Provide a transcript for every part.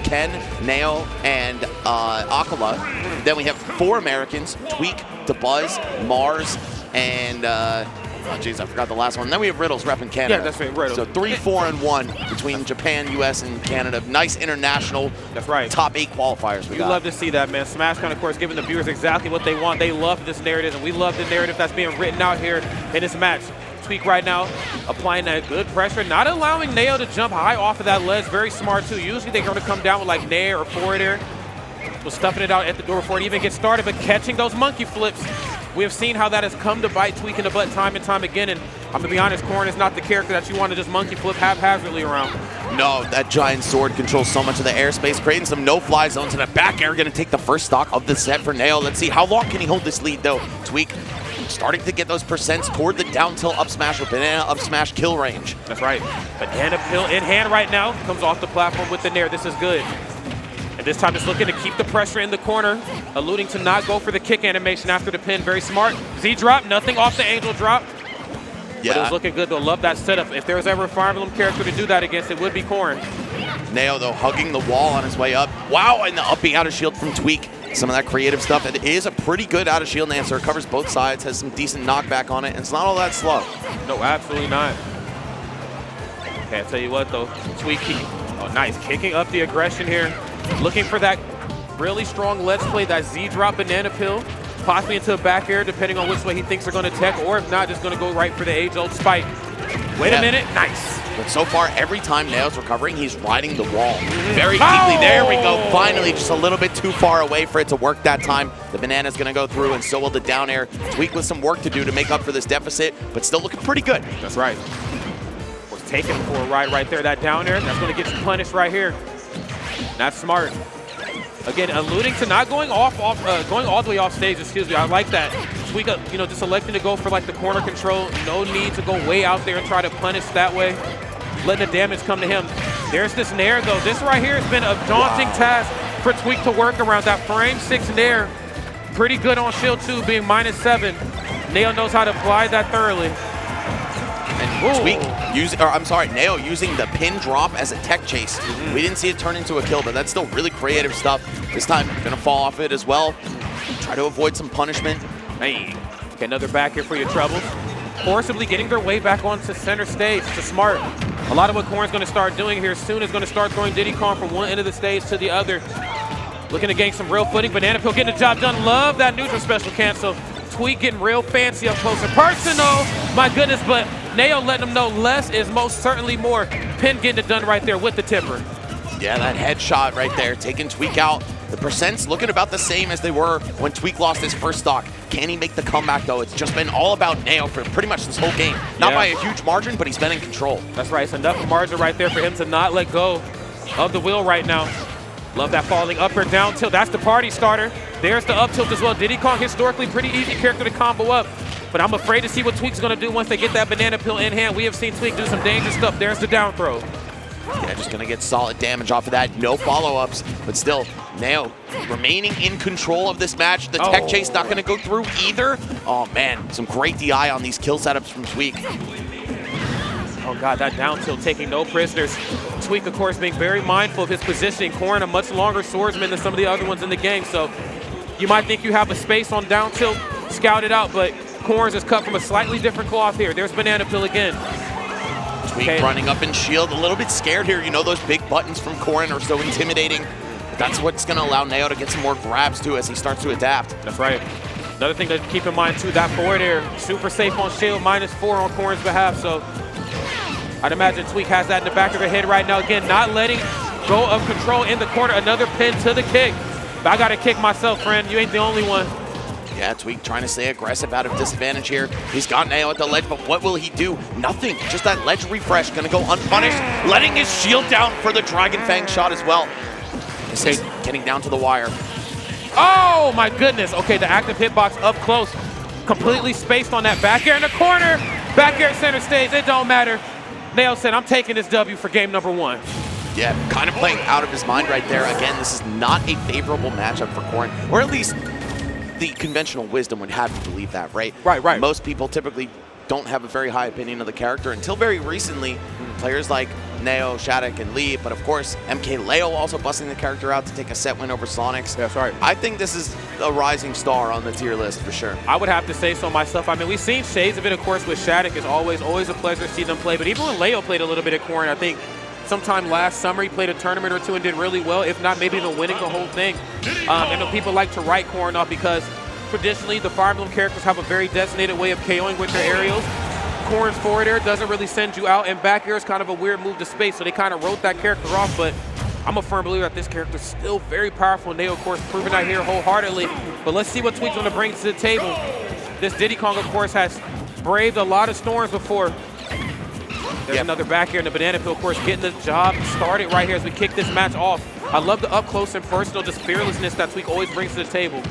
Ken, Nao, and Akala. Then we have 4 Americans, Tweek, DeBuzz, Mars, and oh geez, I forgot the last one. Then we have Riddles repping Canada. Yeah, that's right, Riddles. So 3, 4, and 1 between Japan, US, and Canada. Nice international. That's right. Top 8 qualifiers we got. You love to see that, man. Smash Con, of course, giving the viewers exactly what they want. They love this narrative, and we love the narrative that's being written out here in this match. Tweek right now applying that good pressure, not allowing Nao to jump high off of that ledge. Very smart, too. Usually they're going to come down with like nair or forward air. So stuffing it out at the door before it even gets started, but catching those monkey flips. We have seen how that has come to bite Tweek in the butt time and time again, and I'm going to be honest, Corrin is not the character that you want to just monkey flip haphazardly around. No, that giant sword controls so much of the airspace, creating some no-fly zones, and a back air going to take the first stock of the set for Nao. Let's see, how long can he hold this lead, though? Tweek starting to get those percents toward the down tilt up smash or banana up smash kill range. That's right. Banana pill in hand right now, comes off the platform with the nair. This is good. And this time just looking to keep the pressure in the corner, alluding to not go for the kick animation after the pin. Very smart. Z drop, nothing off the angel drop. Yeah. But it was looking good, though. Love that setup. If there was ever a Fire Emblem character to do that against, it would be Corrin. Nao, though, hugging the wall on his way up. Wow, and the upping out of shield from Tweek. Some of that creative stuff. It is a pretty good out of shield answer. It covers both sides, has some decent knockback on it, and it's not all that slow. No, absolutely not. Okay, I'll tell you what, though. Tweek, oh, nice. Kicking up the aggression here. Looking for that really strong let's play, that Z drop banana pill, possibly into a back air, depending on which way he thinks they're going to tech, or if not, just going to go right for the age-old spike. Wait a minute, nice. But so far, every time Nao's recovering, he's riding the wall. Very quickly, there we go. Finally, just a little bit too far away for it to work that time. The banana's going to go through, and so will the down air. Tweek with some work to do to make up for this deficit, but still looking pretty good. That's right. Was taken for a ride right there. That down air, that's going to get you punished right here. That's smart. Again, alluding to not going going all the way off stage. Excuse me. I like that. Tweek, just electing to go for like the corner control. No need to go way out there and try to punish that way. Letting the damage come to him. There's this nair though. This right here has been a daunting task for Tweek to work around. That frame 6 nair. Pretty good on shield 2, being -7. Nao knows how to apply that thoroughly. And Tweek Nao using the pin drop as a tech chase. We didn't see it turn into a kill, but that's still really creative stuff. This time, gonna fall off it as well. Try to avoid some punishment. Hey, okay, another back here for your troubles. Forcibly getting their way back onto center stage. It's smart. A lot of what Corrin's gonna start doing here soon is gonna start throwing Diddy Kong from one end of the stage to the other. Looking to gain some real footing. Banana Pill getting the job done. Love that neutral special cancel. Tweek getting real fancy up close and personal. My goodness, but Nao letting them know less is most certainly more. Pin getting it done right there with the tipper. Yeah, that headshot right there, taking Tweek out. The percents looking about the same as they were when Tweek lost his first stock. Can he make the comeback, though? It's just been all about Nao for pretty much this whole game. Not by a huge margin, but he's been in control. That's right. It's enough margin right there for him to not let go of the wheel right now. Love that falling up or down tilt. That's the party starter. There's the up tilt as well. Diddy Kong, historically pretty easy character to combo up. But I'm afraid to see what Tweek's going to do once they get that banana pill in hand. We have seen Tweek do some dangerous stuff. There's the down throw. Yeah, just going to get solid damage off of that. No follow-ups, but still, Nao remaining in control of this match. The tech chase not going to go through either. Oh, man, some great DI on these kill setups from Tweek. Oh, God, that down tilt taking no prisoners. Tweek, of course, being very mindful of his positioning. Corrin, a much longer swordsman than some of the other ones in the game. So you might think you have a space on down tilt scouted out, but Corrin's is cut from a slightly different cloth here. There's banana pill again. Tweek running up in shield, a little bit scared here. You know those big buttons from Corrin are so intimidating. But that's what's going to allow Nao to get some more grabs, too, as he starts to adapt. That's right. Another thing to keep in mind, too, that forward air, super safe on shield, -4 on Corrin's behalf. So I'd imagine Tweek has that in the back of her head right now. Again, not letting go of control in the corner. Another pin to the kick. But I got to kick myself, friend. You ain't the only one. Yeah, Tweek trying to stay aggressive out of disadvantage here. He's got Nao at the ledge, but what will he do? Nothing. Just that ledge refresh. Going to go unpunished. Letting his shield down for the Dragon Fang shot as well. He's getting down to the wire. Oh, my goodness. Okay, the active hitbox up close. Completely spaced on that back air in the corner. Back air center stage. It don't matter. Nao said, I'm taking this W for game number 1. Yeah, kind of playing out of his mind right there. Again, this is not a favorable matchup for Corrin, or at least the conventional wisdom would have you believe that, right? Right. Most people typically don't have a very high opinion of the character until very recently. Players like Neo, Shattuck, and Lee, but of course, MK Leo also busting the character out to take a set win over Sonics. That's right. I think this is a rising star on the tier list for sure. I would have to say so myself. I mean, we've seen shades of it, of course, with Shattuck. It's always a pleasure to see them play, but even when Leo played a little bit at Corrin, I think sometime last summer he played a tournament or two and did really well, if not maybe even winning the whole thing. I know people like to write Corrin off because traditionally the Fire Emblem characters have a very designated way of KOing with their aerials. Corrin's forward air doesn't really send you out, and back air is kind of a weird move to space, so they kind of wrote that character off, but I'm a firm believer that this character is still very powerful. Neo, of course, proving that here wholeheartedly, but let's see what Tweek's going to bring to the table. This Diddy Kong, of course, has braved a lot of storms before. There's another back air in the banana peel, of course, getting the job started right here as we kick this match off. I love the up close and personal, just fearlessness that Tweek always brings to the table.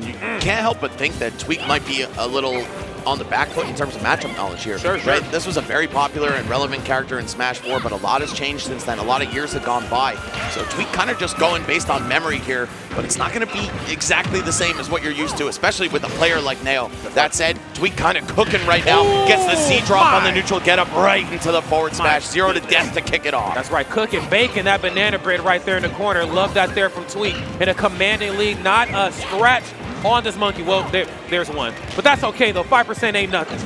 You can't help but think that Tweek might be a little on the back foot in terms of matchup knowledge here. Sure. Right? This was a very popular and relevant character in Smash 4, but a lot has changed since then. A lot of years have gone by. So Tweek kind of just going based on memory here, but it's not going to be exactly the same as what you're used to, especially with a player like Neo. That said, Tweek kind of cooking right now. Gets the C-drop on the neutral, get up right into the forward smash. 0 to death to kick it off. That's right, cooking, baking that banana bread right there in the corner. Love that there from Tweek in a commanding lead, not a scratch on this monkey. Well, there's one. But that's okay, though. 5% ain't nothing.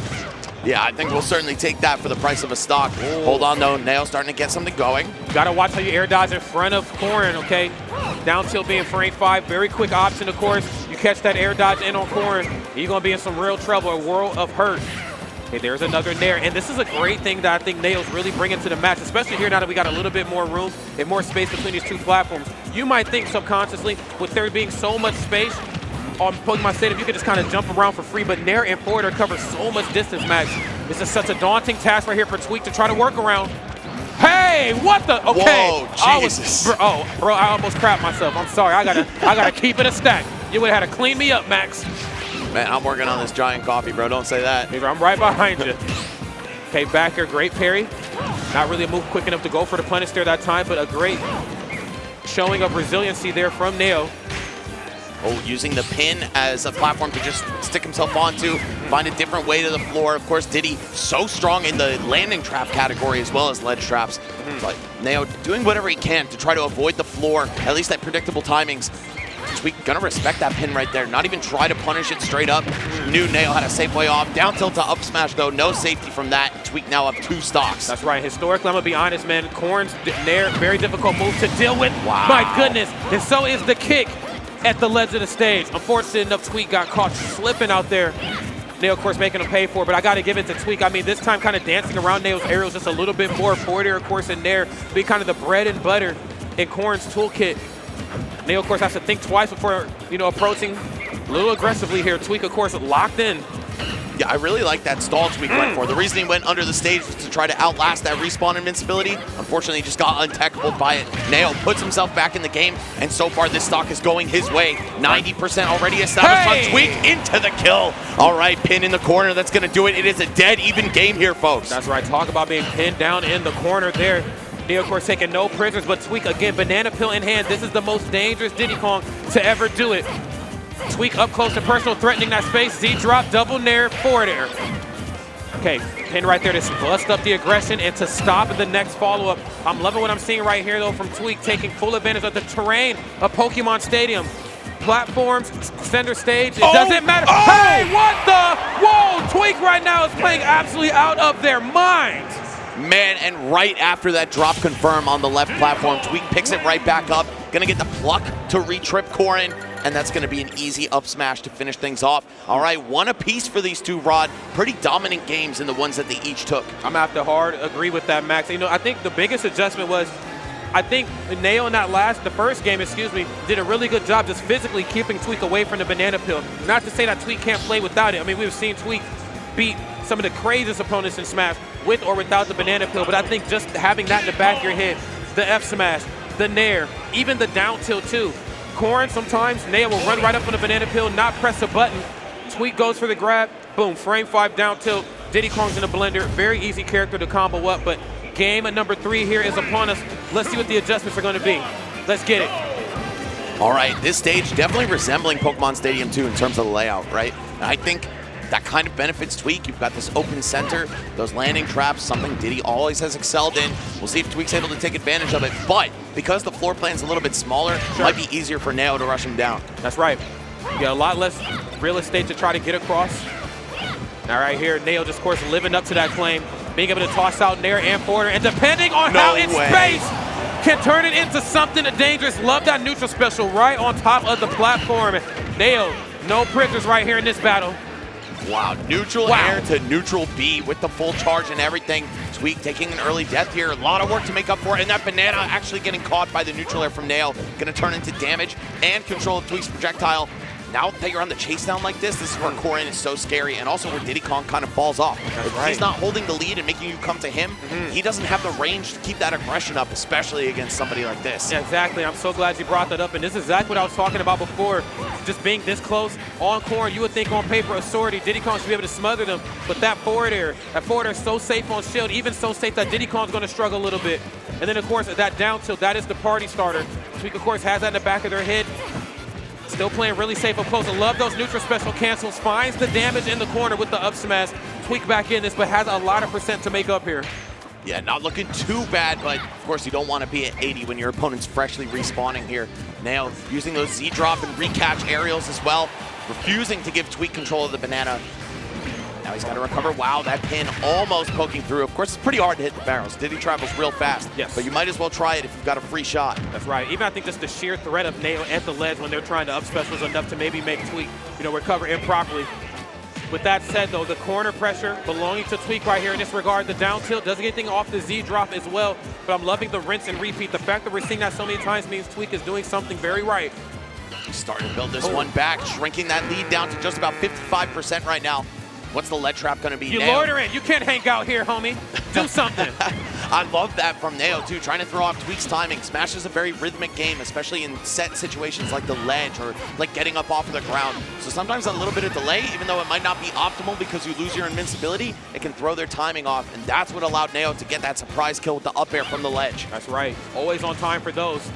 Yeah, I think we'll certainly take that for the price of a stock. Hold on, though. Neo starting to get something going. Got to watch how you air dodge in front of Corrin, okay? Down tilt being frame 5. Very quick option, of course. You catch that air dodge in on Corrin, you're going to be in some real trouble, a world of hurt. Okay, there's another Nair. And this is a great thing that I think Neo's really bringing to the match, especially here now that we got a little bit more room and more space between these two platforms. You might think subconsciously, with there being so much space, on Pokemon Stadium, you can just kind of jump around for free, but Nair and forward air cover so much distance, Max. This is such a daunting task right here for Tweek to try to work around. Hey, what the? Okay. Whoa, Jesus. Bro, I almost crapped myself. I'm sorry. I gotta keep it a stack. You would have had to clean me up, Max. Man, I'm working on this giant coffee, bro. Don't say that. I'm right behind you. Okay, back here, great parry. Not really a move quick enough to go for the punish there that time, but a great showing of resiliency there from Neo. Oh, using the pin as a platform to just stick himself onto, find a different way to the floor. Of course, Diddy so strong in the landing trap category as well as ledge traps. But Neo doing whatever he can to try to avoid the floor, at least at predictable timings. Tweek gonna respect that pin right there, not even try to punish it straight up. Knew Neo had a safe way off. Down tilt to up smash though, no safety from that. Tweek now up 2 stocks. That's right, historically, I'm gonna be honest, man, Corrin's Nair, very difficult move to deal with. Wow. My goodness, and so is the kick at the ledge of the stage. Unfortunately enough, Tweek got caught slipping out there. Neo, of course, making him pay for it, but I got to give it to Tweek. I mean, this time kind of dancing around Neo's aerials just a little bit more. Forward air, of course, in there, be kind of the bread and butter in Corrin's toolkit. Neo, of course, has to think twice before, approaching a little aggressively here. Tweek, of course, locked in. Yeah, I really like that stall Tweek went for. The reason he went under the stage was to try to outlast that respawn invincibility. Unfortunately, he just got untechable by it. Neo puts himself back in the game, and so far this stock is going his way. 90% already established on Tweek into the kill. All right, pin in the corner. That's going to do it. It is a dead even game here, folks. That's right. Talk about being pinned down in the corner there. Neo, of course, taking no prisoners, but Tweek, again, banana peel in hand. This is the most dangerous Diddy Kong to ever do it. Tweek up close and personal, threatening that space. Z-drop, double Nair, forward air. Okay, pin right there to bust up the aggression and to stop the next follow-up. I'm loving what I'm seeing right here, though, from Tweek, taking full advantage of the terrain of Pokemon Stadium. Platforms, center stage, it doesn't matter. Hey, what the? Whoa, Tweek right now is playing absolutely out of their minds. Man, and right after that drop confirm on the left platform, Tweek picks it right back up. Gonna get the pluck to re-trip Corrin, and that's gonna be an easy up smash to finish things off. All right, 1 apiece for these two, Rod. Pretty dominant games in the ones that they each took. I'm gonna have to hard agree with that, Max. I think the biggest adjustment was, I think Neo in the first game, did a really good job just physically keeping Tweek away from the banana peel. Not to say that Tweek can't play without it. I mean, we've seen Tweek beat some of the craziest opponents in Smash with or without the banana peel, but I think just having that in the back of your head, the F smash, the Nair, even the down tilt too. Corrin, sometimes Neo will run right up on the banana peel, not press a button. Tweek goes for the grab, boom, frame 5 down tilt. Diddy Kong's in the blender, very easy character to combo up, but game number 3 here is upon us. Let's see what the adjustments are going to be. Let's get it. All right, this stage definitely resembling Pokemon Stadium 2 in terms of the layout, right? I think that kind of benefits Tweek. You've got this open center, those landing traps, something Diddy always has excelled in. We'll see if Tweek's able to take advantage of it, but because the floor plan's a little bit smaller, it might be easier for Nao to rush him down. That's right. You got a lot less real estate to try to get across. Now right here, Nao just, of course, living up to that claim, being able to toss out Nair and forward, and depending on how it's spaced, can turn it into something dangerous. Love that neutral special right on top of the platform. Nao, no prisoners right here in this battle. Wow, neutral air to neutral B with the full charge and everything. Tweek taking an early death here. A lot of work to make up for it. And that banana actually getting caught by the neutral air from Nao. Going to turn into damage and control of Tweek's projectile. Now that you're on the chase down like this is where Corrin is so scary, and also where Diddy Kong kind of falls off. If he's not holding the lead and making you come to him, he doesn't have the range to keep that aggression up, especially against somebody like this. Yeah, exactly. I'm so glad you brought that up, and this is exactly what I was talking about before. Just being this close on Corrin, you would think on paper, authority, Diddy Kong should be able to smother them, but that forward air is so safe on shield, even so safe that Diddy Kong's going to struggle a little bit. And then, of course, that down tilt, that is the party starter. Tweek, of course, has that in the back of their head. Still playing really safe up close. I love those neutral special cancels. Finds the damage in the corner with the up smash. Tweek back in this, but has a lot of percent to make up here. Yeah, not looking too bad, but of course you don't want to be at 80 when your opponent's freshly respawning here. Now using those Z-drop and recatch aerials as well. Refusing to give Tweek control of the banana. Now he's got to recover. Wow, that pin almost poking through. Of course, it's pretty hard to hit the barrels. Diddy travels real fast. Yes. But you might as well try it if you've got a free shot. That's right. Even I think just the sheer threat of Nao at the ledge when they're trying to up special is enough to maybe make Tweek, recover improperly. With that said, though, the corner pressure belonging to Tweek right here in this regard. The down tilt doesn't get anything off the Z drop as well, but I'm loving the rinse and repeat. The fact that we're seeing that so many times means Tweek is doing something very right. He's starting to build this one back, shrinking that lead down to just about 55% right now. What's the lead trap going to be? You loitering. You can't hang out here, homie. Do something. I love that from Nao, too, trying to throw off Tweek's timing. Smash is a very rhythmic game, especially in set situations like the ledge or like getting up off of the ground. So sometimes a little bit of delay, even though it might not be optimal because you lose your invincibility, it can throw their timing off, and that's what allowed Nao to get that surprise kill with the up air from the ledge. That's right. Always on time for those.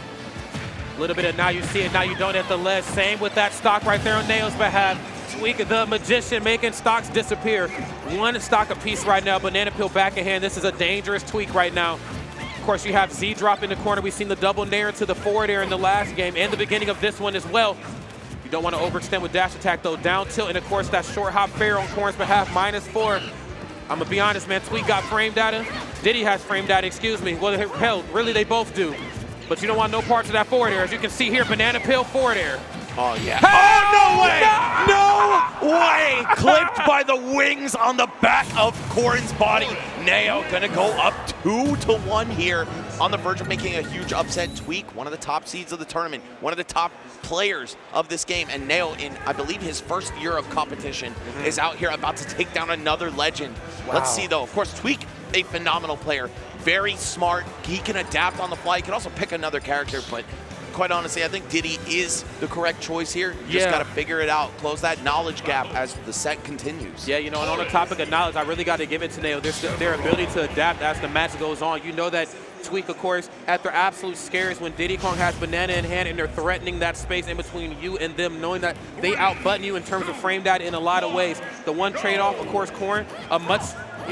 A little bit of now you see it, now you don't at the ledge. Same with that stock right there on Nao's behalf. Tweek, the magician, making stocks disappear. One stock apiece right now. Banana Peel back in hand. This is a dangerous Tweek right now. Of course, you have Z drop in the corner. We've seen the double nair to the forward air in the last game and the beginning of this one as well. You don't want to overextend with dash attack, though. Down tilt, and of course, that short hop fair on Corrin's behalf, -4. I'm going to be honest, man. Tweek got frame data. Diddy has frame data, excuse me. Well, hell, really, they both do. But you don't want no parts of that forward air. As you can see here, Banana Peel forward air. Oh, yeah. Oh, no way! No way! Clipped by the wings on the back of Corrin's body. Nao gonna go up 2-1 here, on the verge of making a huge upset. Tweek, one of the top seeds of the tournament, one of the top players of this game, and Nao, in I believe his first year of competition, is out here about to take down another legend. Wow. Let's see though. Of course, Tweek, a phenomenal player, very smart. He can adapt on the fly. He can also pick another character, but quite honestly, I think Diddy is the correct choice here. You just got to figure it out, close that knowledge gap as the set continues. Yeah, and on the topic of knowledge, I really got to give it to Nao. Their ability to adapt as the match goes on. You know that Tweek, of course, at their absolute scares when Diddy Kong has banana in hand and they're threatening that space in between you and them, knowing that they outbutton you in terms of frame data in a lot of ways. The one trade-off, of course, Corrin, a much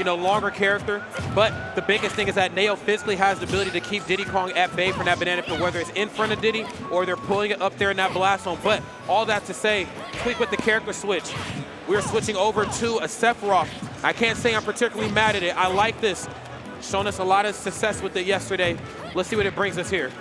longer character, but the biggest thing is that Nao physically has the ability to keep Diddy Kong at bay from that banana peel, whether it's in front of Diddy or they're pulling it up there in that blast zone. But all that to say, Tweek with the character switch. We're switching over to a Sephiroth. I can't say I'm particularly mad at it. I like this. Shown us a lot of success with it yesterday. Let's see what it brings us here.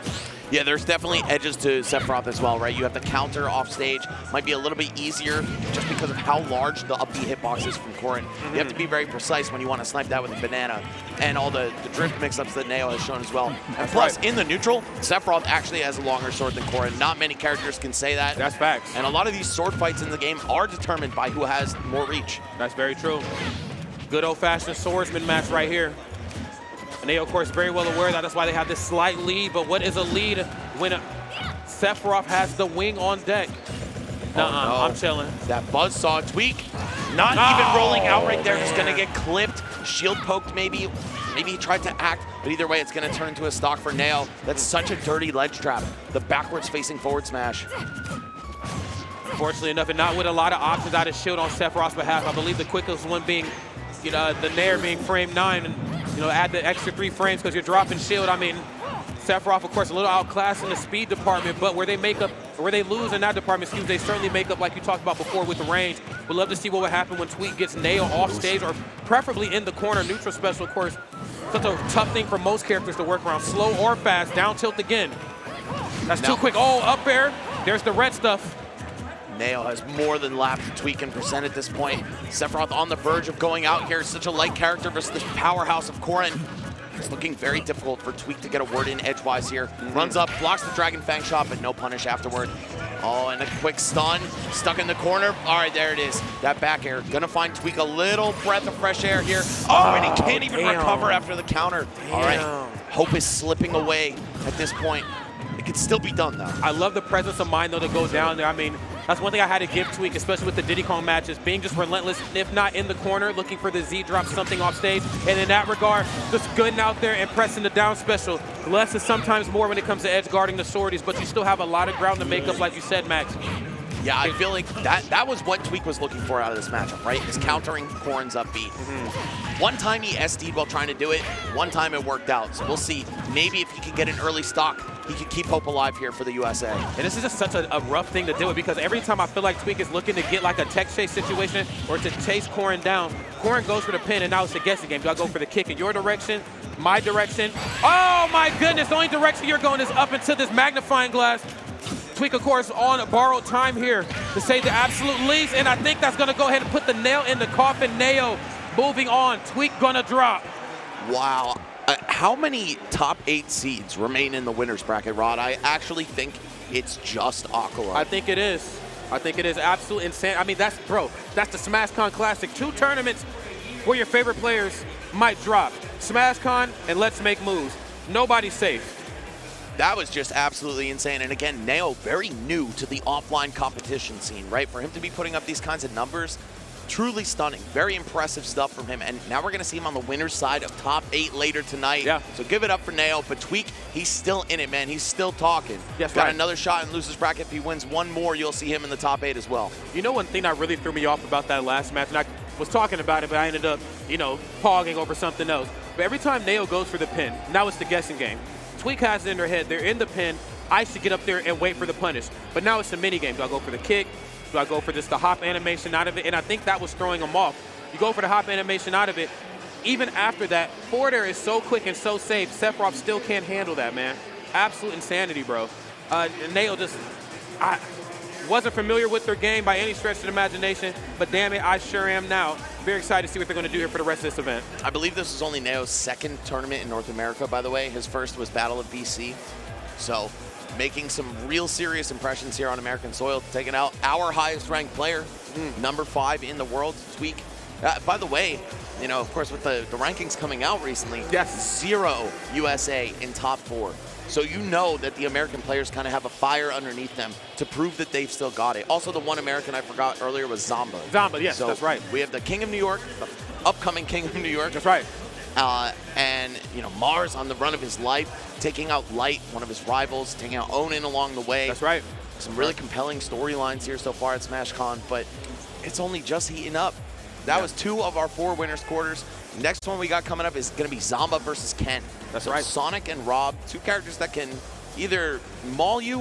Yeah, there's definitely edges to Sephiroth as well, right? You have the counter off stage. Might be a little bit easier just because of how large the up B hitbox is from Corrin. You have to be very precise when you want to snipe that with a banana, and all the drift mix-ups that Nao has shown as well. And plus, in the neutral, Sephiroth actually has a longer sword than Corrin. Not many characters can say that. That's facts. And a lot of these sword fights in the game are determined by who has more reach. That's very true. Good old-fashioned swordsman match right here. And they, of course, very well aware that that's why they have this slight lead. But what is a lead when Sephiroth has the wing on deck? No. I'm chilling. That buzzsaw Tweek, not even rolling out right there. Just going to get clipped, shield poked maybe. Maybe he tried to act, but either way, it's going to turn into a stock for Nao. That's such a dirty ledge trap. The backwards facing forward smash. Unfortunately enough, and not with a lot of options out of shield on Sephiroth's behalf. I believe the quickest one being, the Nair being frame 9, and add the extra 3 frames because you're dropping shield. I mean, Sephiroth, of course, a little outclassed in the speed department, but where they lose in that department, they certainly make up, like you talked about before, with the range. We'd love to see what would happen when Tweek gets nailed off stage, or preferably in the corner. Neutral special, of course, such a tough thing for most characters to work around. Slow or fast, down tilt again. That's too quick. Oh, up air. There's the red stuff. Nail has more than lapped Tweek in percent at this point. Sephiroth on the verge of going out here. Such a light character versus the powerhouse of Corrin. It's looking very difficult for Tweek to get a word in edgewise here. Runs up, blocks the Dragon Fang shot, but no punish afterward. Oh, and a quick stun. Stuck in the corner. All right, there it is. That back air. Gonna find Tweek a little breath of fresh air here. Oh, and he can't even recover after the counter. All right, hope is slipping away at this point. It could still be done, though. I love the presence of mind, though, to go down there. I mean, that's one thing I had to give Tweek, especially with the Diddy Kong matches, being just relentless, if not in the corner, looking for the Z drop, something off stage. And in that regard, just goodding out there and pressing the down special. Less is sometimes more when it comes to edge guarding the swordies, but you still have a lot of ground to make up, like you said, Max. Yeah, I feel like that was what Tweek was looking for out of this matchup, right? Is countering Corrin's upbeat. One time he SD'd while trying to do it, one time it worked out. So we'll see. Maybe if he can get an early stock, he can keep hope alive here for the USA. And this is just such a rough thing to deal with, because every time I feel like Tweek is looking to get like a tech chase situation or to chase Corrin down, Corrin goes for the pin, and now it's a guessing game. Do I go for the kick in your direction, my direction? Oh my goodness, the only direction you're going is up into this magnifying glass. Tweek, of course, on borrowed time here to say the absolute least, and I think that's going to go ahead and put the nail in the coffin. Nail moving on. Tweek going to drop. Wow. How many top 8 seeds remain in the winner's bracket, Rod? I actually think it's just Aquila. I think it is. I think it is absolutely insane. I mean, that's the SmashCon Classic. 2 tournaments where your favorite players might drop. SmashCon and Let's Make Moves. Nobody's safe. That was just absolutely insane. And again, Neo, very new to the offline competition scene, right? For him to be putting up these kinds of numbers, truly stunning. Very impressive stuff from him. And now we're going to see him on the winner's side of top 8 later tonight. Yeah. So give it up for Neo. But Tweek, he's still in it, man. He's still talking. Yes, Got right. another shot in loser's bracket. If he wins one more, you'll see him in the top 8 as well. You know, one thing that really threw me off about that last match, and I was talking about it, but I ended up, pogging over something else. But every time Neo goes for the pin, now it's the guessing game. Tweek has it in their head. They're in the pin. I should get up there and wait for the punish. But now it's a mini game. Do I go for the kick? Do I go for just the hop animation out of it? And I think that was throwing him off. You go for the hop animation out of it. Even after that, forward air is so quick and so safe. Sephiroth still can't handle that, man. Absolute insanity, bro. Neo I wasn't familiar with their game by any stretch of the imagination, but damn it, I sure am now. Very excited to see what they're going to do here for the rest of this event. I believe this is only Neo's 2nd tournament in North America, by the way. His first was Battle of BC. So making some real serious impressions here on American soil, taking out our highest ranked player, number 5 in the world, Tweek. By the way, of course, with the rankings coming out recently, yes, 0 USA in top 4. So you know that the American players kind of have a fire underneath them to prove that they've still got it. Also, the one American I forgot earlier was Zamba. Zamba, yes, so that's right. We have the King of New York, the upcoming King of New York. That's right. And, Mars on the run of his life, taking out Light, one of his rivals, taking out Onin along the way. That's right. Some really compelling storylines here so far at SmashCon, but it's only just heating up. That was 2 of our 4 winners' quarters. Next one we got coming up is going to be Zamba versus Ken. That's right. Sonic and Rob, 2 characters that can either maul you